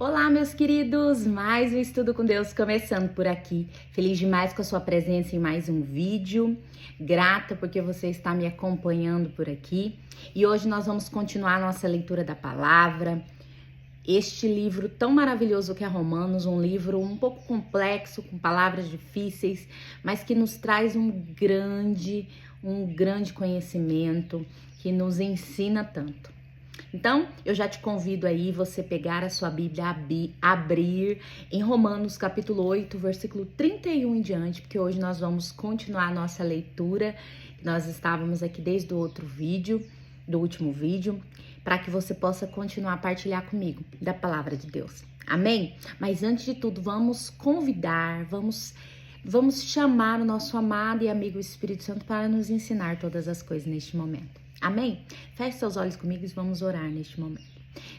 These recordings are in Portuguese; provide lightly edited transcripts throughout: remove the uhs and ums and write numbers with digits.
Olá, meus queridos! Mais um Estudo com Deus começando por aqui. Feliz demais com a sua presença em mais um vídeo. Grata porque você está me acompanhando por aqui. E hoje nós vamos continuar nossa leitura da palavra. Este livro tão maravilhoso que é Romanos, um livro um pouco complexo, com palavras difíceis, mas que nos traz um grande conhecimento, que nos ensina tanto. Então, eu já te convido aí você pegar a sua Bíblia, abrir em Romanos capítulo 8, versículo 31 em diante, porque hoje nós vamos continuar a nossa leitura. Nós estávamos aqui desde o último vídeo, para que você possa continuar a partilhar comigo da palavra de Deus. Amém? Mas antes de tudo, vamos convidar, vamos chamar o nosso amado e amigo Espírito Santo para nos ensinar todas as coisas neste momento. Amém? Feche seus olhos comigo e vamos orar neste momento.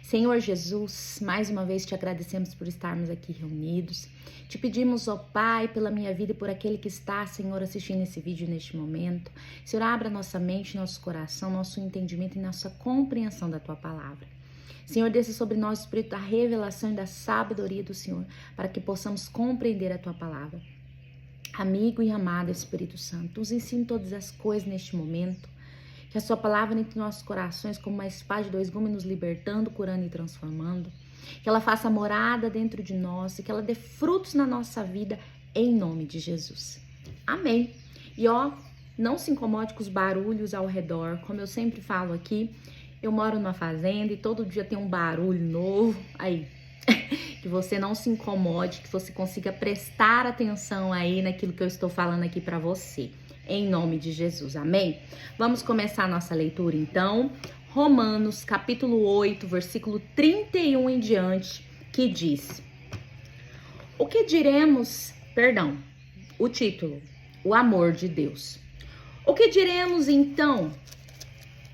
Senhor Jesus, mais uma vez te agradecemos por estarmos aqui reunidos. Te pedimos, ó Pai, pela minha vida e por aquele que está, Senhor, assistindo esse vídeo neste momento. Senhor, abra nossa mente, nosso coração, nosso entendimento e nossa compreensão da Tua palavra. Senhor, desça sobre nós o Espírito da revelação e da sabedoria do Senhor, para que possamos compreender a Tua palavra. Amigo e amado Espírito Santo, nos ensine todas as coisas neste momento. Que a sua palavra entre nossos corações como uma espada de dois gumes nos libertando, curando e transformando. Que ela faça morada dentro de nós e que ela dê frutos na nossa vida em nome de Jesus. Amém. E não se incomode com os barulhos ao redor. Como eu sempre falo aqui, eu moro numa fazenda e todo dia tem um barulho novo. Aí, que você não se incomode, que você consiga prestar atenção aí naquilo que eu estou falando aqui para você. Em nome de Jesus, amém? Vamos começar a nossa leitura, então. Romanos, capítulo 8, versículo 31 em diante, que diz: o que diremos, o título, o amor de Deus. O que diremos, então,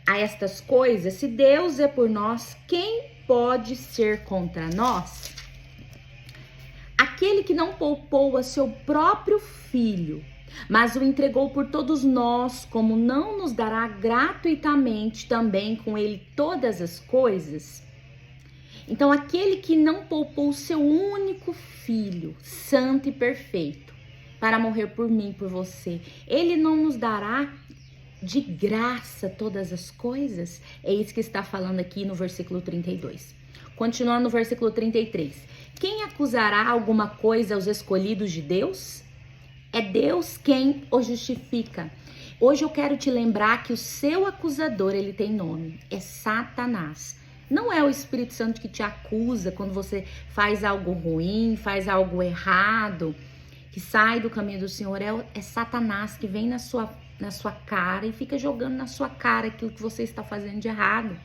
a estas coisas? Se Deus é por nós, quem pode ser contra nós? Aquele que não poupou a seu próprio filho, mas o entregou por todos nós, como não nos dará gratuitamente também com ele todas as coisas? Então, aquele que não poupou o seu único filho, santo e perfeito, para morrer por mim, por você, ele não nos dará de graça todas as coisas? É isso que está falando aqui no versículo 32. Continuando no versículo 33. Quem acusará alguma coisa aos escolhidos de Deus? É Deus quem o justifica. Hoje eu quero te lembrar que o seu acusador, ele tem nome, é Satanás. Não é o Espírito Santo que te acusa quando você faz algo ruim, faz algo errado, que sai do caminho do Senhor. É Satanás que vem na sua cara e fica jogando na sua cara aquilo que você está fazendo de errado.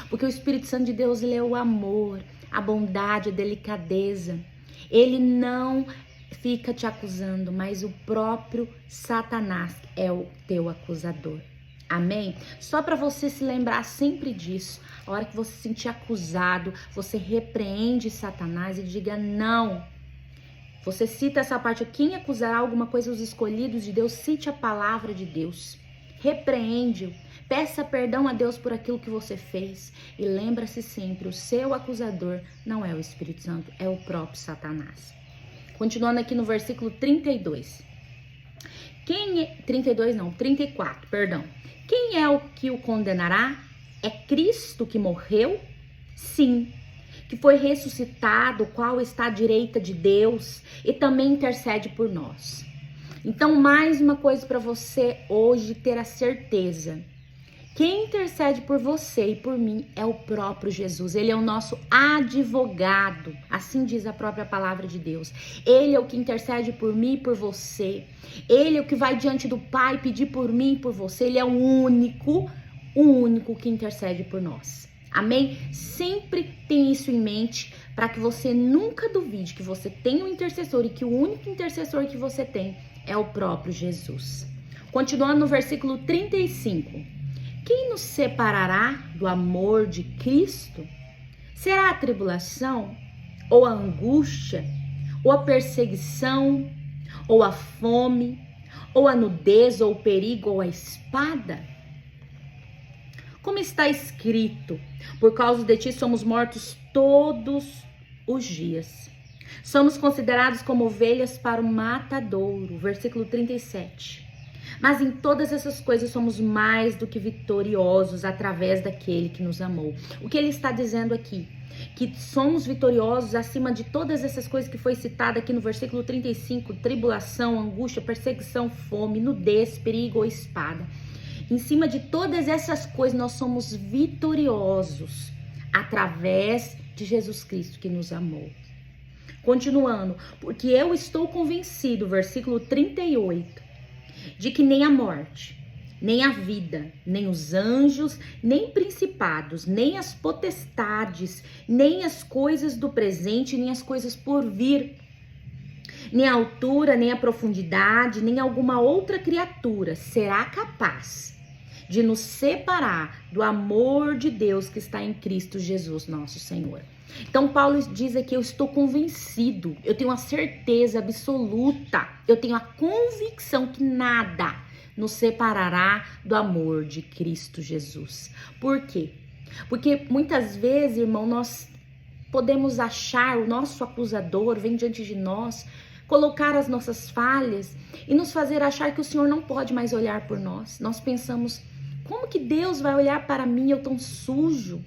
Porque o Espírito Santo de Deus, ele é o amor, a bondade, a delicadeza. Ele não fica te acusando, mas o próprio Satanás é o teu acusador. Amém? Só para você se lembrar sempre disso. A hora que você se sentir acusado, você repreende Satanás e diga não. Você cita essa parte, quem acusará alguma coisa aos escolhidos de Deus? Cite a palavra de Deus. Repreende-o. Peça perdão a Deus por aquilo que você fez. E lembra-se sempre, o seu acusador não é o Espírito Santo, é o próprio Satanás. Continuando aqui no versículo 32. 34, perdão. Quem é o que o condenará? É Cristo que morreu? Sim. Que foi ressuscitado, o qual está à direita de Deus e também intercede por nós. Então, mais uma coisa para você hoje ter a certeza. Quem intercede por você e por mim é o próprio Jesus. Ele é o nosso advogado, assim diz a própria palavra de Deus. Ele é o que intercede por mim e por você. Ele é o que vai diante do Pai pedir por mim e por você. Ele é o único que intercede por nós. Amém? Sempre tem isso em mente para que você nunca duvide que você tem um intercessor e que o único intercessor que você tem é o próprio Jesus. Continuando no versículo 35. Quem nos separará do amor de Cristo? Será a tribulação, ou a angústia, ou a perseguição, ou a fome, ou a nudez, ou o perigo, ou a espada? Como está escrito, por causa de ti somos mortos todos os dias. Somos considerados como ovelhas para o matadouro, versículo 37. Mas em todas essas coisas somos mais do que vitoriosos através daquele que nos amou. O que ele está dizendo aqui? Que somos vitoriosos acima de todas essas coisas que foi citada aqui no versículo 35, tribulação, angústia, perseguição, fome, nudez, perigo ou espada. Em cima de todas essas coisas nós somos vitoriosos através de Jesus Cristo que nos amou. Continuando, porque eu estou convencido, versículo 38, de que nem a morte, nem a vida, nem os anjos, nem principados, nem as potestades, nem as coisas do presente, nem as coisas por vir, nem a altura, nem a profundidade, nem alguma outra criatura será capaz de nos separar do amor de Deus que está em Cristo Jesus, nosso Senhor. Então Paulo diz aqui, eu estou convencido, eu tenho a certeza absoluta, eu tenho a convicção que nada nos separará do amor de Cristo Jesus. Por quê? Porque muitas vezes, irmão, nós podemos achar, o nosso acusador vem diante de nós, colocar as nossas falhas e nos fazer achar que o Senhor não pode mais olhar por nós. Nós pensamos, como que Deus vai olhar para mim, eu tão sujo?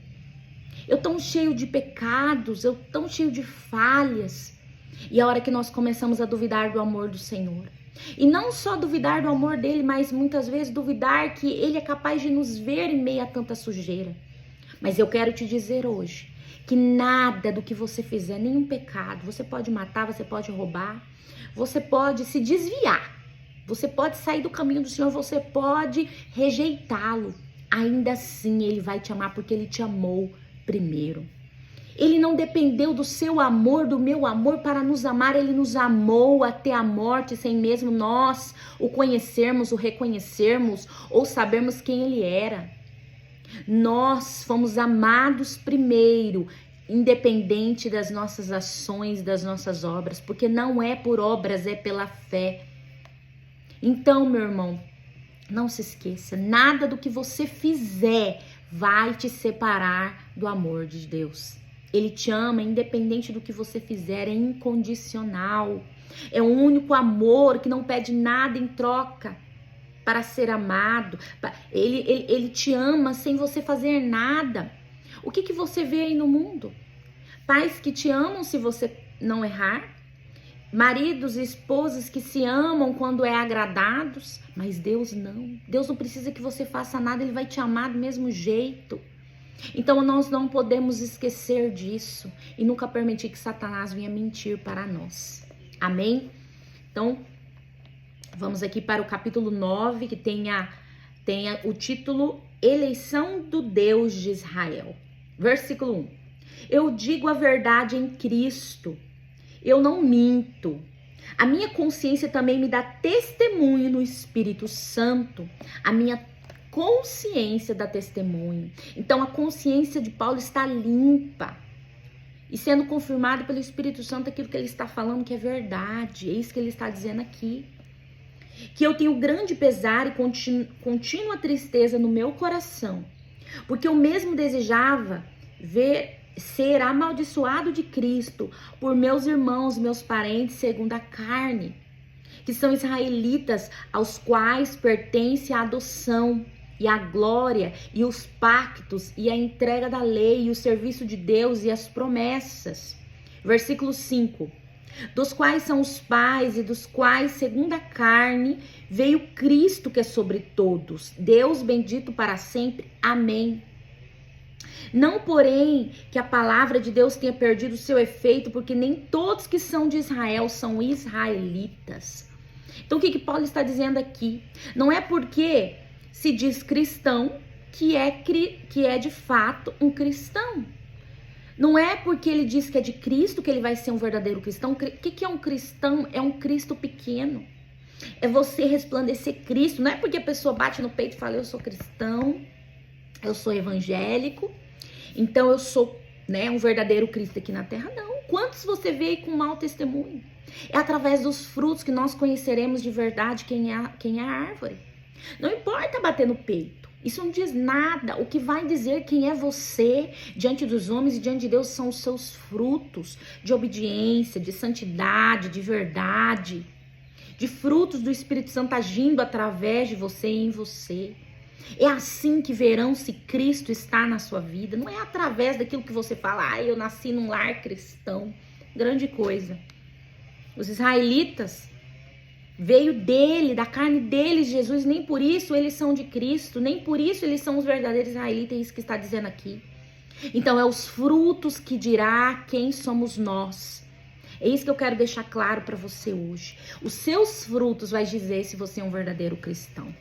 Eu tão cheio de pecados, eu tão cheio de falhas. E a hora que nós começamos a duvidar do amor do Senhor. E não só duvidar do amor dele, mas muitas vezes duvidar que ele é capaz de nos ver em meio a tanta sujeira. Mas eu quero te dizer hoje que nada do que você fizer, nenhum pecado, você pode matar, você pode roubar, você pode se desviar, você pode sair do caminho do Senhor, você pode rejeitá-lo. Ainda assim ele vai te amar porque ele te amou primeiro. Ele não dependeu do seu amor, do meu amor para nos amar. Ele nos amou até a morte, sem mesmo nós o conhecermos, o reconhecermos ou sabermos quem ele era. Nós fomos amados primeiro, independente das nossas ações, das nossas obras, porque não é por obras, é pela fé. Então, meu irmão, não se esqueça, nada do que você fizer vai te separar do amor de Deus. Ele te ama, independente do que você fizer, é incondicional. É o único amor que não pede nada em troca para ser amado. Ele te ama sem você fazer nada. O que você vê aí no mundo? Pais que te amam se você não errar. Maridos e esposas que se amam quando é agradados, mas Deus não. Deus não precisa que você faça nada, Ele vai te amar do mesmo jeito. Então nós não podemos esquecer disso e nunca permitir que Satanás venha mentir para nós. Amém? Então, vamos aqui para o capítulo 9, que tem o título Eleição do Deus de Israel. Versículo 1. Eu digo a verdade em Cristo. Eu não minto. A minha consciência também me dá testemunho no Espírito Santo. A minha consciência dá testemunho. Então a consciência de Paulo está limpa. E sendo confirmado pelo Espírito Santo aquilo que ele está falando que é verdade. É isso que ele está dizendo aqui. Que eu tenho grande pesar e contínua tristeza no meu coração. Porque eu mesmo desejava ser amaldiçoado de Cristo por meus irmãos, meus parentes segundo a carne, que são israelitas, aos quais pertence a adoção e a glória e os pactos e a entrega da lei e o serviço de Deus e as promessas. Versículo 5. Dos quais são os pais e dos quais, segundo a carne, veio Cristo que é sobre todos. Deus bendito para sempre. Amém. Não, porém, que a palavra de Deus tenha perdido seu efeito, porque nem todos que são de Israel são israelitas. Então, o que Paulo está dizendo aqui? Não é porque se diz cristão que é de fato um cristão. Não é porque ele diz que é de Cristo que ele vai ser um verdadeiro cristão. O que é um cristão? É um Cristo pequeno. É você resplandecer Cristo. Não é porque a pessoa bate no peito e fala, eu sou cristão, eu sou evangélico, então eu sou, um verdadeiro Cristo aqui na terra. Não. Quantos você vê aí com mau testemunho? É através dos frutos que nós conheceremos de verdade quem é a árvore. Não importa bater no peito. Isso não diz nada. O que vai dizer quem é você diante dos homens e diante de Deus são os seus frutos de obediência, de santidade, de verdade, de frutos do Espírito Santo agindo através de você e em você. É assim que verão se Cristo está na sua vida. Não é através daquilo que você fala, eu nasci num lar cristão. Grande coisa. Os israelitas veio dele, da carne deles, Jesus, nem por isso eles são de Cristo, nem por isso eles são os verdadeiros israelitas, é isso que está dizendo aqui. Então é os frutos que dirá quem somos nós. É isso que eu quero deixar claro para você hoje. Os seus frutos vai dizer se você é um verdadeiro cristão.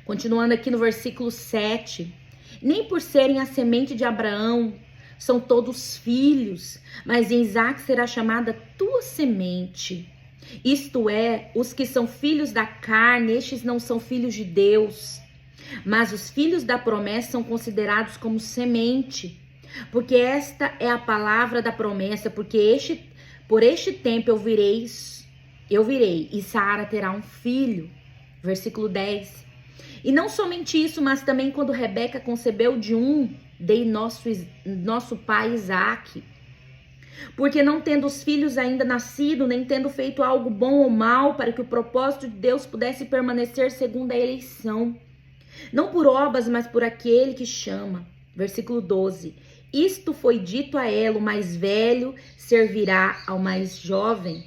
Continuando aqui no versículo 7. Nem por serem a semente de Abraão são todos filhos, mas em Isaque será chamada tua semente. Isto é, os que são filhos da carne, estes não são filhos de Deus. Mas os filhos da promessa são considerados como semente. Porque esta é a palavra da promessa, porque por este tempo eu virei, e Sara terá um filho. Versículo 10. E não somente isso, mas também quando Rebeca concebeu de dei nosso pai Isaque. Porque não tendo os filhos ainda nascido, nem tendo feito algo bom ou mal, para que o propósito de Deus pudesse permanecer segundo a eleição. Não por obras, mas por aquele que chama. Versículo 12. Isto foi dito a ela, o mais velho servirá ao mais jovem.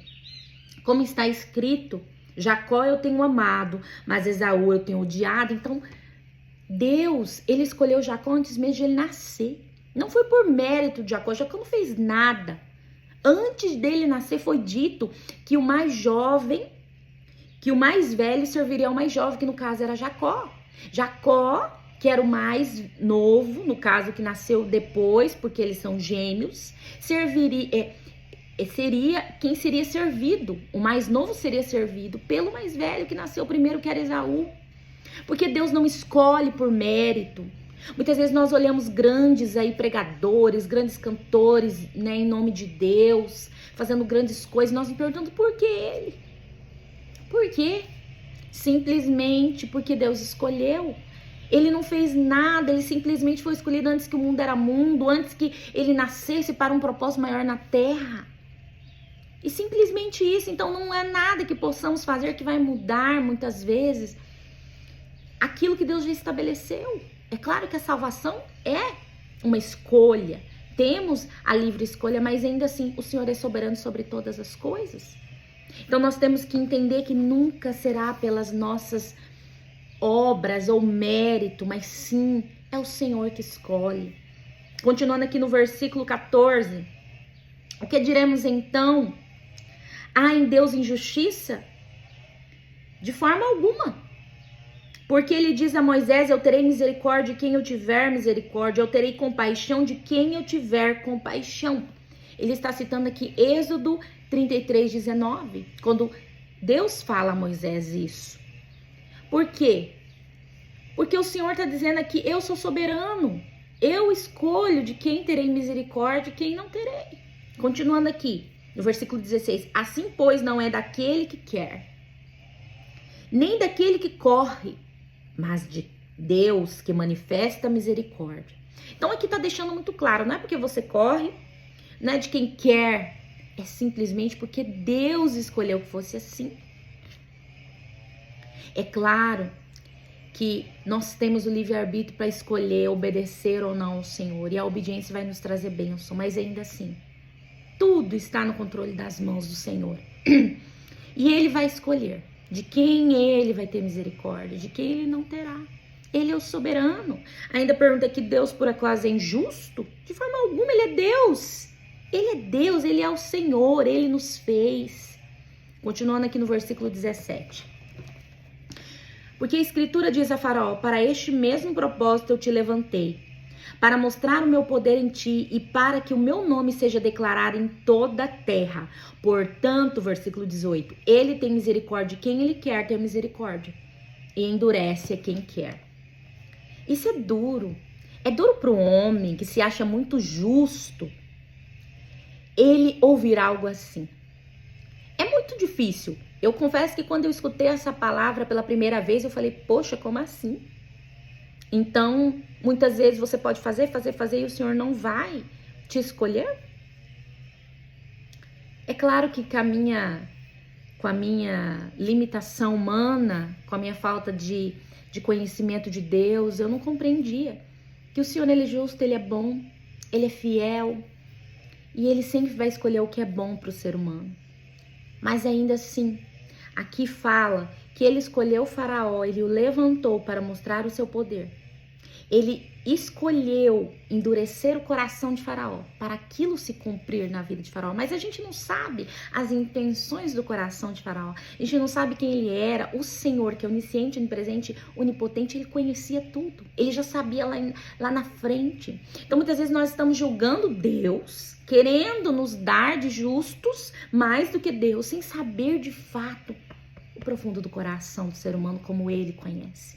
Como está escrito, Jacó eu tenho amado, mas Esaú eu tenho odiado. Então, Deus, ele escolheu Jacó antes mesmo de ele nascer. Não foi por mérito de Jacó. Jacó não fez nada. Antes dele nascer foi dito que o mais jovem, que o mais velho serviria ao mais jovem, que no caso era Jacó. Jacó, que era o mais novo, no caso que nasceu depois, porque eles são gêmeos, seria quem seria servido. O mais novo seria servido pelo mais velho que nasceu primeiro, que era Esaú. Porque Deus não escolhe por mérito. Muitas vezes nós olhamos grandes aí pregadores, grandes cantores, né, em nome de Deus, fazendo grandes coisas, nós nos perguntamos por que ele? Por quê? Simplesmente porque Deus escolheu. Ele não fez nada, ele simplesmente foi escolhido antes que o mundo era mundo, antes que ele nascesse para um propósito maior na terra. E simplesmente isso. Então não é nada que possamos fazer que vai mudar muitas vezes aquilo que Deus já estabeleceu. É claro que a salvação é uma escolha. Temos a livre escolha, mas ainda assim o Senhor é soberano sobre todas as coisas. Então nós temos que entender que nunca será pelas nossas obras ou mérito, mas sim é o Senhor que escolhe. Continuando aqui no versículo 14. O que diremos então? Há em Deus injustiça? De forma alguma. Porque ele diz a Moisés, eu terei misericórdia de quem eu tiver misericórdia, eu terei compaixão de quem eu tiver compaixão. Ele está citando aqui Êxodo 33:19, quando Deus fala a Moisés isso. Por quê? Porque o Senhor está dizendo aqui, eu sou soberano, eu escolho de quem terei misericórdia e quem não terei. Continuando aqui, no versículo 16, assim pois não é daquele que quer, nem daquele que corre, mas de Deus que manifesta misericórdia. Então aqui está deixando muito claro, não é porque você corre, não é de quem quer, é simplesmente porque Deus escolheu que fosse assim. É claro que nós temos o livre-arbítrio para escolher obedecer ou não ao Senhor, e a obediência vai nos trazer bênção, mas ainda assim, tudo está no controle das mãos do Senhor. E Ele vai escolher de quem Ele vai ter misericórdia, de quem Ele não terá. Ele é o soberano. Ainda pergunta aqui, Deus por acaso é injusto? De forma alguma, Ele é Deus. Ele é Deus, Ele é o Senhor, Ele nos fez. Continuando aqui no versículo 17. Porque a Escritura diz a Faraó, para este mesmo propósito eu te levantei, para mostrar o meu poder em ti e para que o meu nome seja declarado em toda a terra. Portanto, versículo 18, ele tem misericórdia de quem ele quer ter misericórdia e endurece a quem quer. Isso é duro. É duro para o homem que se acha muito justo ele ouvir algo assim. É muito difícil. Eu confesso que quando eu escutei essa palavra pela primeira vez, eu falei, poxa, como assim? Então, muitas vezes você pode fazer e o Senhor não vai te escolher. É claro que com a minha limitação humana, com a minha falta de conhecimento de Deus, eu não compreendia que o Senhor, Ele é justo, Ele é bom, Ele é fiel e Ele sempre vai escolher o que é bom para o ser humano. Mas ainda assim, aqui fala que Ele escolheu o Faraó, Ele o levantou para mostrar o seu poder. Ele escolheu endurecer o coração de Faraó para aquilo se cumprir na vida de Faraó. Mas a gente não sabe as intenções do coração de Faraó. A gente não sabe quem ele era. O Senhor, que é onisciente, onipresente, onipotente, ele conhecia tudo. Ele já sabia lá na frente. Então, muitas vezes nós estamos julgando Deus, querendo nos dar de justos mais do que Deus, sem saber de fato o profundo do coração do ser humano como ele conhece.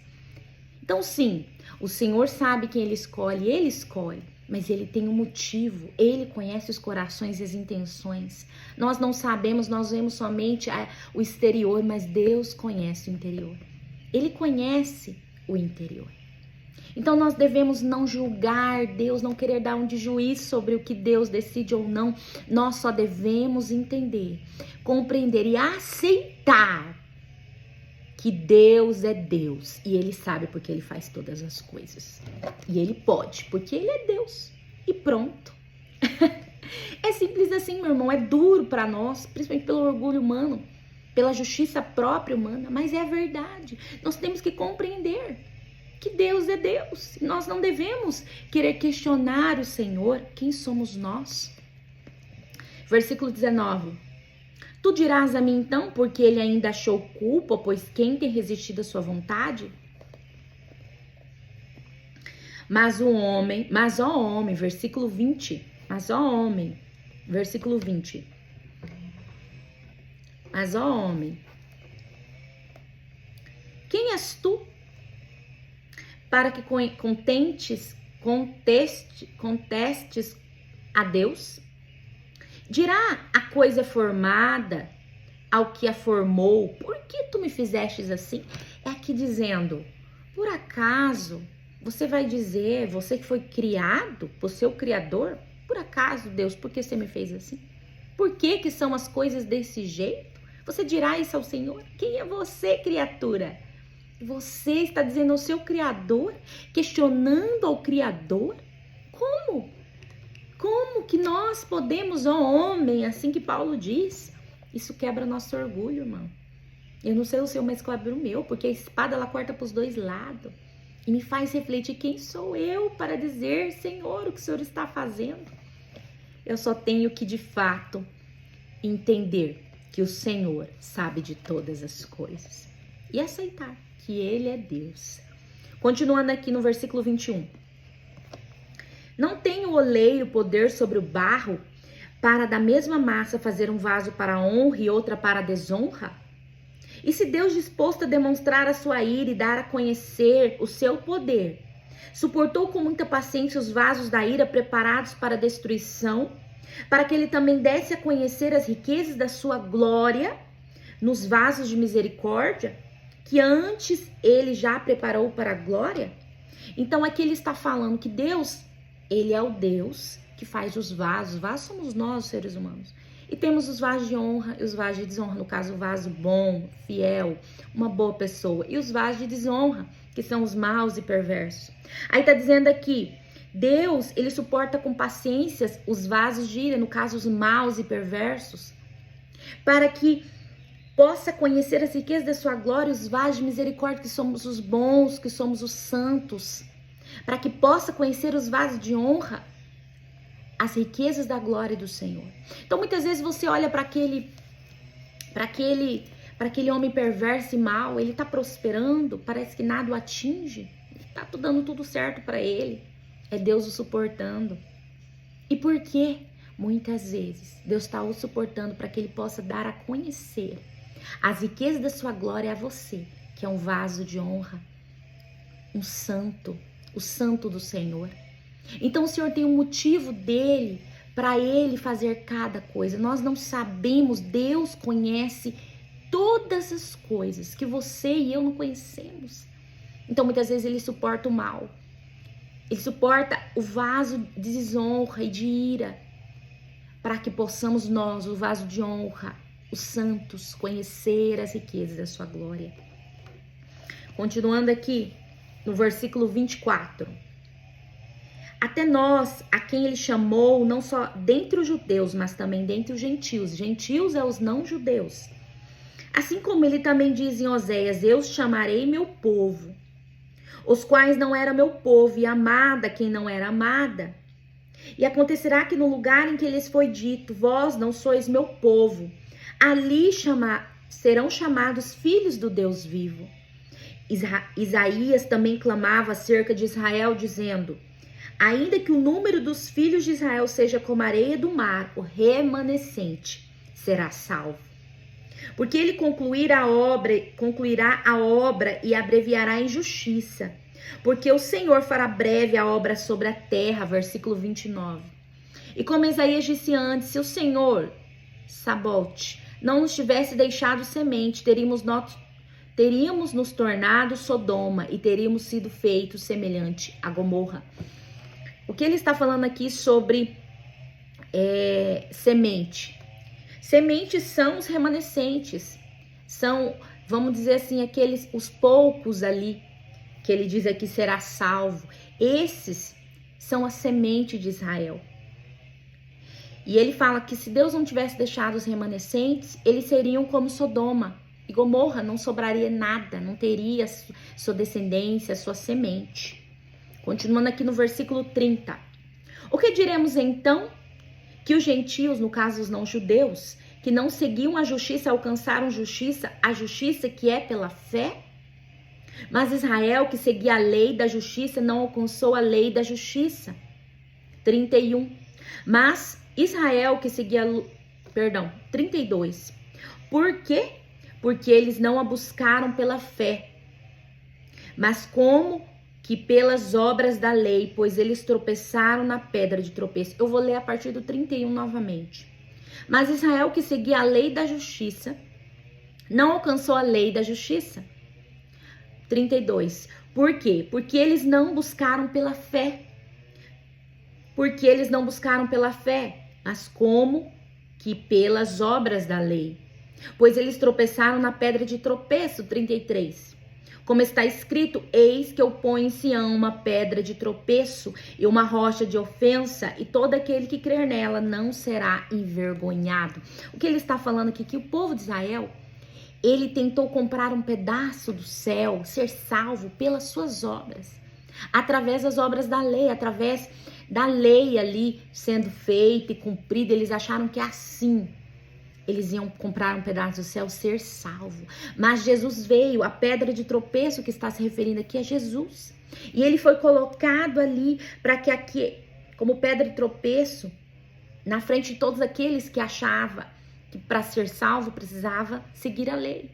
Então, sim, o Senhor sabe quem Ele escolhe, mas Ele tem um motivo, Ele conhece os corações e as intenções. Nós não sabemos, nós vemos somente o exterior, mas Deus conhece o interior. Ele conhece o interior. Então, nós devemos não julgar Deus, não querer dar um de juízo sobre o que Deus decide ou não. Nós só devemos entender, compreender e aceitar que Deus é Deus e Ele sabe porque Ele faz todas as coisas. E Ele pode, porque Ele é Deus. E pronto. É simples assim, meu irmão. É duro para nós, principalmente pelo orgulho humano, pela justiça própria humana, mas é a verdade. Nós temos que compreender que Deus é Deus. Nós não devemos querer questionar o Senhor. Quem somos nós? Versículo 19. Tu dirás a mim então, porque ele ainda achou culpa, pois quem tem resistido à sua vontade? Mas ó homem, versículo 20. Mas ó homem, versículo 20. Mas ó homem, quem és tu para que contestes a Deus? Dirá a coisa formada ao que a formou, por que tu me fizestes assim? É aqui dizendo, por acaso, você vai dizer, você que foi criado por seu Criador, por acaso, Deus, por que você me fez assim? Por que são as coisas desse jeito? Você dirá isso ao Senhor? Quem é você, criatura? Você está dizendo ao seu Criador, questionando ao Criador? Como? Como que nós podemos, ó homem, assim que Paulo diz? Isso quebra nosso orgulho, irmão. Eu não sei o seu, mas quebra o meu, porque a espada ela corta para os dois lados. E me faz refletir quem sou eu para dizer, Senhor, o que o Senhor está fazendo. Eu só tenho que, de fato, entender que o Senhor sabe de todas as coisas. E aceitar que Ele é Deus. Continuando aqui no versículo 21. Não tem o oleiro poder sobre o barro para da mesma massa fazer um vaso para a honra e outra para a desonra? E se Deus, disposto a demonstrar a sua ira e dar a conhecer o seu poder, suportou com muita paciência os vasos da ira preparados para a destruição, para que ele também desse a conhecer as riquezas da sua glória nos vasos de misericórdia, que antes ele já preparou para a glória? Então aqui ele está falando que Deus, Ele é o Deus que faz os vasos. Os vasos somos nós, os seres humanos. E temos os vasos de honra e os vasos de desonra. No caso, o vaso bom, fiel, uma boa pessoa. E os vasos de desonra, que são os maus e perversos. Aí tá dizendo aqui, Deus, Ele suporta com paciência os vasos de ira, no caso, os maus e perversos, para que possa conhecer as riquezas da sua glória, os vasos de misericórdia, que somos os bons, que somos os santos, para que possa conhecer os vasos de honra, as riquezas da glória do Senhor. Então, muitas vezes você olha para aquele homem perverso e mau, ele está prosperando, parece que nada o atinge, está dando tudo certo para ele, é Deus o suportando. E por quê? Muitas vezes Deus está o suportando para que ele possa dar a conhecer as riquezas da sua glória a você, que é um vaso de honra, um santo, o santo do Senhor. Então o Senhor tem um motivo dele, para ele fazer cada coisa. Nós não sabemos, Deus conhece todas as coisas que você e eu não conhecemos. Então, muitas vezes, ele suporta o mal. Ele suporta o vaso de desonra e de ira, para que possamos nós, o vaso de honra, os santos, conhecer as riquezas da sua glória. Continuando aqui, no versículo 24. Até nós, a quem ele chamou, não só dentre os judeus, mas também dentre os gentios. Gentios é os não judeus. Assim como ele também diz em Oséias, eu chamarei meu povo, os quais não era meu povo, e amada quem não era amada. E acontecerá que no lugar em que lhes foi dito, vós não sois meu povo, ali serão chamados filhos do Deus vivo. Isaías também clamava acerca de Israel, dizendo, ainda que o número dos filhos de Israel seja como a areia do mar, o remanescente será salvo. Porque ele concluirá a obra e abreviará em justiça. Porque o Senhor fará breve a obra sobre a terra, versículo 29. E como Isaías disse antes, se o Senhor, Sabaoth, não nos tivesse deixado semente, teríamos nos tornado Sodoma e teríamos sido feitos semelhante a Gomorra. O que ele está falando aqui sobre semente? Sementes são os remanescentes, são, vamos dizer assim, os poucos ali, que ele diz aqui será salvo. Esses são a semente de Israel. E ele fala que se Deus não tivesse deixado os remanescentes, eles seriam como Sodoma e Gomorra, não sobraria nada, não teria sua descendência, sua semente. Continuando aqui no versículo 30. O que diremos então? Que os gentios, no caso os não-judeus, que não seguiam a justiça, alcançaram justiça, a justiça que é pela fé? Mas Israel, que seguia a lei da justiça, não alcançou a lei da justiça. 31. Mas Israel, que seguia... 32. Por quê? Porque eles não a buscaram pela fé, mas como que pelas obras da lei, pois eles tropeçaram na pedra de tropeço. Eu vou ler a partir do 31 novamente. Mas Israel, que seguia a lei da justiça, não alcançou a lei da justiça. 32. Por quê? Porque eles não buscaram pela fé. Porque eles não buscaram pela fé, mas como que pelas obras da lei. Pois eles tropeçaram na pedra de tropeço. 33. Como está escrito, eis que eu ponho em Sião uma pedra de tropeço e uma rocha de ofensa, e todo aquele que crer nela não será envergonhado. O que ele está falando aqui? Que o povo de Israel, ele tentou comprar um pedaço do céu, ser salvo pelas suas obras, através das obras da lei, através da lei ali sendo feita e cumprida. Eles acharam que assim eles iam comprar um pedaço do céu, ser salvo. Mas Jesus veio, a pedra de tropeço que está se referindo aqui é Jesus. E ele foi colocado ali para que aqui, como pedra de tropeço, na frente de todos aqueles que achavam que para ser salvo precisava seguir a lei.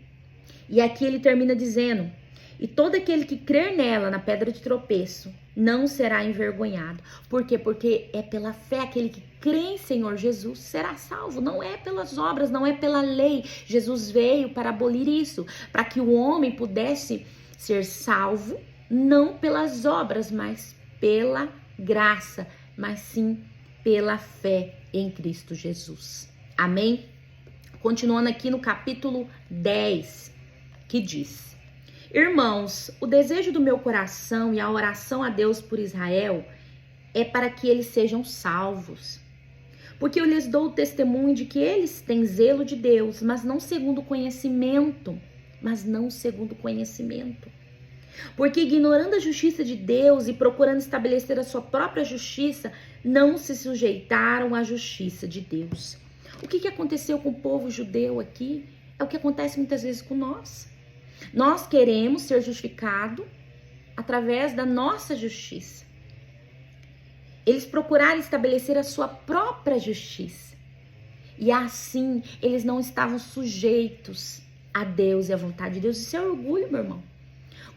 E aqui ele termina dizendo, e todo aquele que crer nela, na pedra de tropeço, não será envergonhado. Por quê? Porque é pela fé, aquele que crê em Senhor Jesus será salvo. Não é pelas obras, não é pela lei. Jesus veio para abolir isso, para que o homem pudesse ser salvo, não pelas obras, mas pela graça, mas sim pela fé em Cristo Jesus. Amém? Continuando aqui no capítulo 10, que diz: irmãos, o desejo do meu coração e a oração a Deus por Israel é para que eles sejam salvos. Porque eu lhes dou o testemunho de que eles têm zelo de Deus, mas não segundo conhecimento. Porque ignorando a justiça de Deus e procurando estabelecer a sua própria justiça, não se sujeitaram à justiça de Deus. O que aconteceu com o povo judeu aqui? É o que acontece muitas vezes com nós. Nós queremos ser justificados através da nossa justiça. Eles procuraram estabelecer a sua própria justiça. E assim, eles não estavam sujeitos a Deus e à vontade de Deus. Isso é orgulho, meu irmão.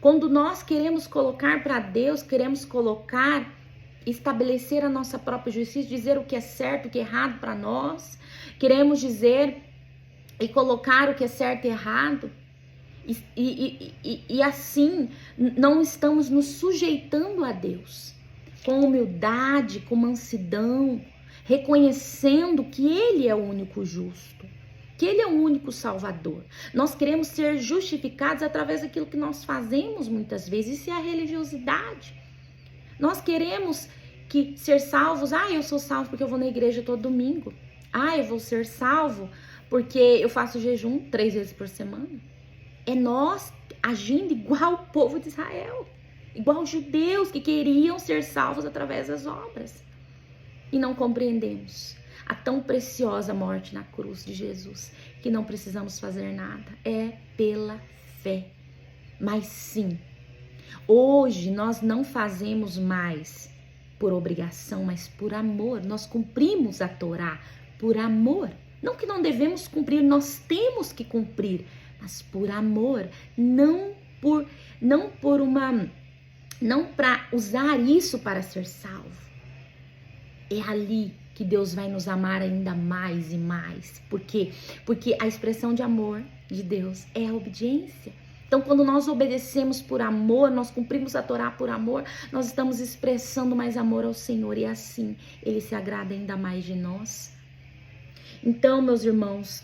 Quando nós queremos colocar para Deus, estabelecer a nossa própria justiça, dizer o que é certo, o que é errado para nós, queremos dizer e colocar o que é certo e errado, E assim não estamos nos sujeitando a Deus com humildade, com mansidão, reconhecendo que Ele é o único justo, que Ele é o único Salvador. Nós queremos ser justificados através daquilo que nós fazemos muitas vezes. Isso é a religiosidade. Nós queremos ser salvos. Eu sou salvo porque eu vou na igreja todo domingo. Eu vou ser salvo porque eu faço jejum 3 vezes por semana. É nós agindo igual o povo de Israel, igual os judeus que queriam ser salvos através das obras. E não compreendemos a tão preciosa morte na cruz de Jesus, que não precisamos fazer nada, é pela fé. Mas sim, hoje nós não fazemos mais por obrigação, mas por amor. Nós cumprimos a Torá por amor. Não que não devemos cumprir, nós temos que cumprir, mas por amor, não para usar isso para ser salvo. É ali que Deus vai nos amar ainda mais e mais. Por quê? Porque a expressão de amor de Deus é a obediência. Então, quando nós obedecemos por amor, nós cumprimos a Torá por amor, nós estamos expressando mais amor ao Senhor e assim Ele se agrada ainda mais de nós. Então, meus irmãos,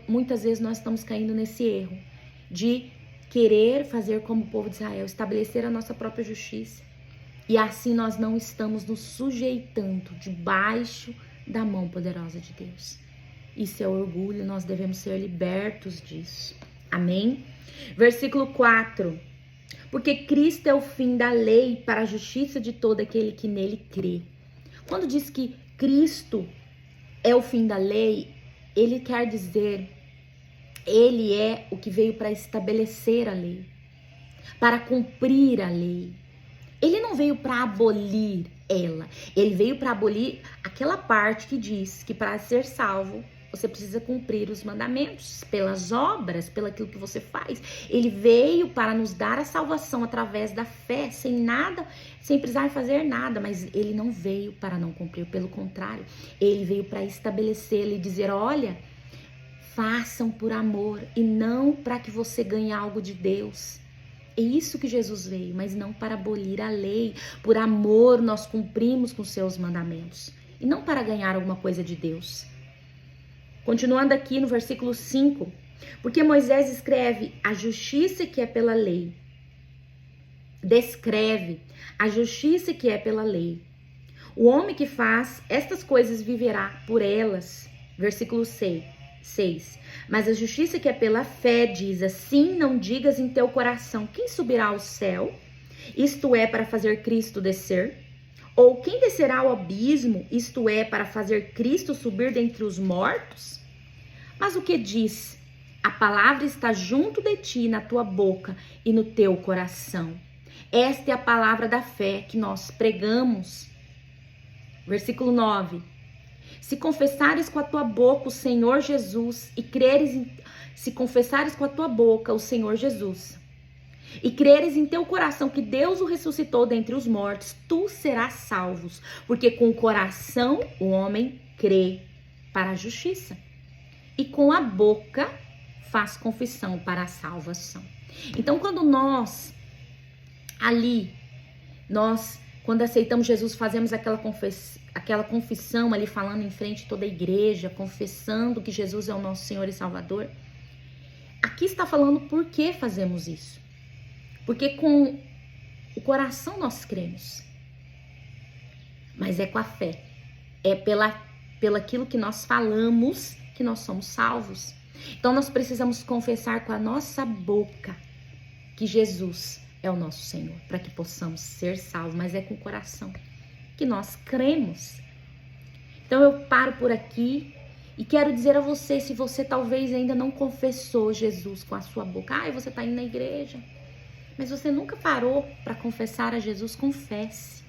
muitas vezes nós estamos caindo nesse erro de querer fazer como o povo de Israel, estabelecer a nossa própria justiça. E assim nós não estamos nos sujeitando debaixo da mão poderosa de Deus. Isso é orgulho, nós devemos ser libertos disso. Amém? Versículo 4. Porque Cristo é o fim da lei para a justiça de todo aquele que nele crê. Quando diz que Cristo é o fim da lei, ele quer dizer, ele é o que veio para estabelecer a lei, para cumprir a lei. Ele não veio para abolir ela, ele veio para abolir aquela parte que diz que para ser salvo, você precisa cumprir os mandamentos, pelas obras, pelo aquilo que você faz. Ele veio para nos dar a salvação através da fé, sem precisar fazer nada, mas ele não veio para não cumprir, pelo contrário, ele veio para estabelecer e dizer, olha, façam por amor e não para que você ganhe algo de Deus. É isso que Jesus veio, mas não para abolir a lei. Por amor nós cumprimos com seus mandamentos e não para ganhar alguma coisa de Deus. Continuando aqui no versículo 5, porque Moisés escreve a justiça que é pela lei, descreve a justiça que é pela lei. O homem que faz estas coisas viverá por elas. Versículo 6. Mas a justiça que é pela fé diz assim, não digas em teu coração, quem subirá ao céu? Isto é, para fazer Cristo descer. Ou quem descerá ao abismo? Isto é, para fazer Cristo subir dentre os mortos? Mas o que diz? A palavra está junto de ti, na tua boca e no teu coração. Esta é a palavra da fé que nós pregamos. Versículo 9. Se confessares com a tua boca o Senhor Jesus se confessares com a tua boca o Senhor Jesus e creres em teu coração que Deus o ressuscitou dentre os mortos, tu serás salvo, porque com o coração o homem crê para a justiça e com a boca faz confissão para a salvação. Então, quando aceitamos Jesus, fazemos aquela confissão ali, falando em frente a toda a igreja, confessando que Jesus é o nosso Senhor e Salvador. Aqui está falando por que fazemos isso. Porque com o coração nós cremos, mas é com a fé, é pelo aquilo que nós falamos que nós somos salvos. Então nós precisamos confessar com a nossa boca que Jesus é o nosso Senhor, para que possamos ser salvos, mas é com o coração que nós cremos. Então eu paro por aqui e quero dizer a você, se você talvez ainda não confessou Jesus com a sua boca, você está indo na igreja, mas você nunca parou para confessar a Jesus, confesse.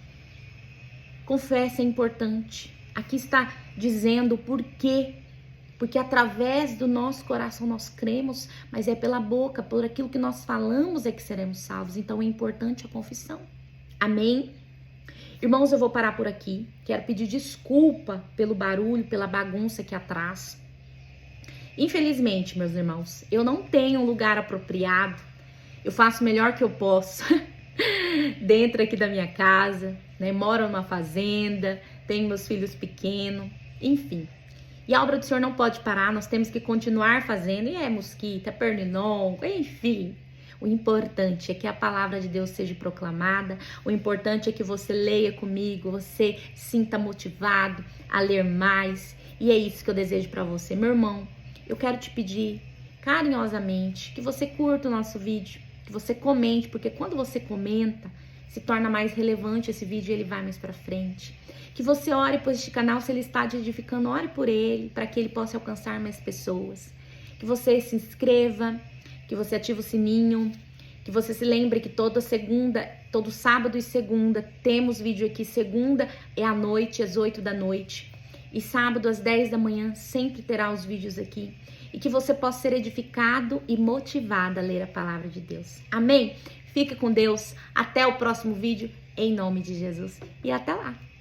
Confesse, é importante. Aqui está dizendo por quê. Porque através do nosso coração nós cremos, mas é pela boca, por aquilo que nós falamos é que seremos salvos. Então é importante a confissão. Amém? Irmãos, eu vou parar por aqui. Quero pedir desculpa pelo barulho, pela bagunça aqui atrás. Infelizmente, meus irmãos, eu não tenho um lugar apropriado. Eu faço o melhor que eu posso dentro aqui da minha casa, né? Moro numa fazenda, tenho meus filhos pequenos, enfim. E a obra do Senhor não pode parar, nós temos que continuar fazendo. E é mosquito, é pernilongo, enfim. O importante é que a palavra de Deus seja proclamada. O importante é que você leia comigo, você sinta motivado a ler mais. E é isso que eu desejo para você, meu irmão. Eu quero te pedir carinhosamente que você curta o nosso vídeo, que você comente, porque quando você comenta, se torna mais relevante esse vídeo e ele vai mais para frente. Que você ore por este canal, se ele está te edificando, ore por ele, para que ele possa alcançar mais pessoas. Que você se inscreva, que você ative o sininho, que você se lembre que toda segunda, todo sábado e segunda, temos vídeo aqui. Segunda é à noite, às 8 da noite. E sábado, às 10 da manhã, sempre terá os vídeos aqui. E que você possa ser edificado e motivado a ler a palavra de Deus. Amém? Fica com Deus. Até o próximo vídeo, em nome de Jesus. E até lá!